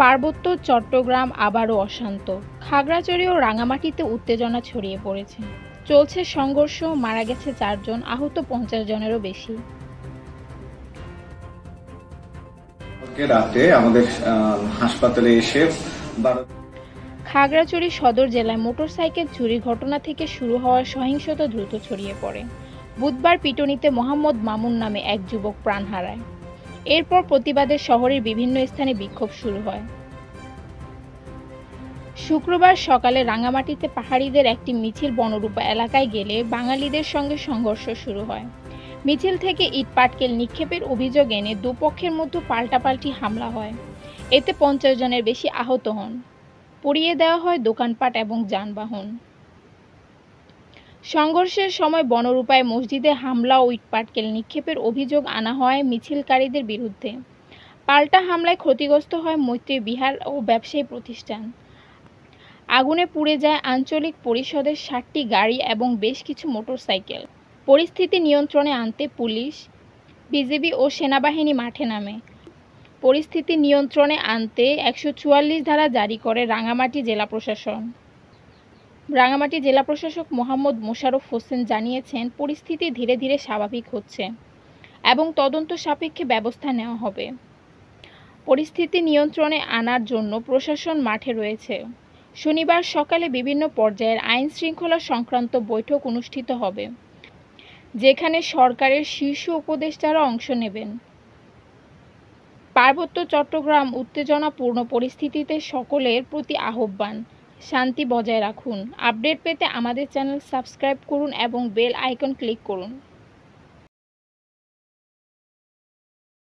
পার্বত্য চট্টগ্রাম আবারও অশান্ত। খাগড়াছড়ি ও রাঙামাটিতে উত্তেজনা ছড়িয়ে পড়েছে। চলছে সংঘর্ষ, মারা গেছে ৪ জন, আহত ৫০ জনেরও বেশি। রাতে আমাদের হাসপাতালে এসে খাগড়াছড়ি সদর জেলায় মোটরসাইকেল চুরির ঘটনা থেকে শুরু হওয়া সহিংসতা দ্রুত ছড়িয়ে পড়ে। বুধবার পিটুনিতে মোহাম্মদ মামুন নামে এক যুবক প্রাণ হারায়। এরপর প্রতিবাদে শহরের বিভিন্ন স্থানে বিক্ষোভ শুরু হয়। শুক্রবার সকালে রাঙামাটিতে পাহাড়িদের একটি মিছিল বনরূপা এলাকায় গেলে বাঙালিদের সঙ্গে সংঘর্ষ শুরু হয়। মিছিল থেকে ইটপাটকেল নিক্ষেপের অভিযোগ এনে দুপক্ষের মধ্যে পাল্টাপাল্টি হামলা হয়। এতে ৫০ জনের বেশি আহত হন। পুড়িয়ে দেওয়া হয় দোকানপাট এবং যানবাহন। সংঘর্ষের সময় বনরূপায় মসজিদে হামলা ও ইটপাটকেল নিক্ষেপের অভিযোগ আনা হয় মিছিলকারীদের বিরুদ্ধে। পাল্টা হামলায় ক্ষতিগ্রস্ত হয় মৈত্রী বিহার ও ব্যবসায়ী প্রতিষ্ঠান। আগুনে পুড়ে যায় আঞ্চলিক পরিষদের ৬০টি গাড়ি এবং বেশ কিছু মোটরসাইকেল। পরিস্থিতি নিয়ন্ত্রণে আনতে পুলিশ, বিজিবি ও সেনাবাহিনী মাঠে নামে। পরিস্থিতি নিয়ন্ত্রণে আনতে ১৪৪ ধারা জারি করে রাঙামাটি জেলা প্রশাসন। রাঙামাটি জেলা প্রশাসক মোহাম্মদ মোশাররফ হোসেন জানিয়েছেন, পরিস্থিতি ধীরে ধীরে স্বাভাবিক হচ্ছে এবং তদন্ত সাপেক্ষে ব্যবস্থা নেওয়া হবে। পরিস্থিতি নিয়ন্ত্রণে আনার জন্য প্রশাসন মাঠে রয়েছে। শনিবার সকালে বিভিন্ন পর্যায়ের আইন শৃঙ্খলা সংক্রান্ত বৈঠক অনুষ্ঠিত হবে, যেখানে সরকারের শীর্ষ উপদেষ্টারা অংশ নেবেন। পার্বত্য চট্টগ্রাম উত্তেজনাপূর্ণ পরিস্থিতিতে সকলের প্রতি আহ্বান, শান্তি বজায় রাখুন। আপডেট পেতে আমাদের চ্যানেল সাবস্ক্রাইব করুন এবং বেল আইকন ক্লিক করুন।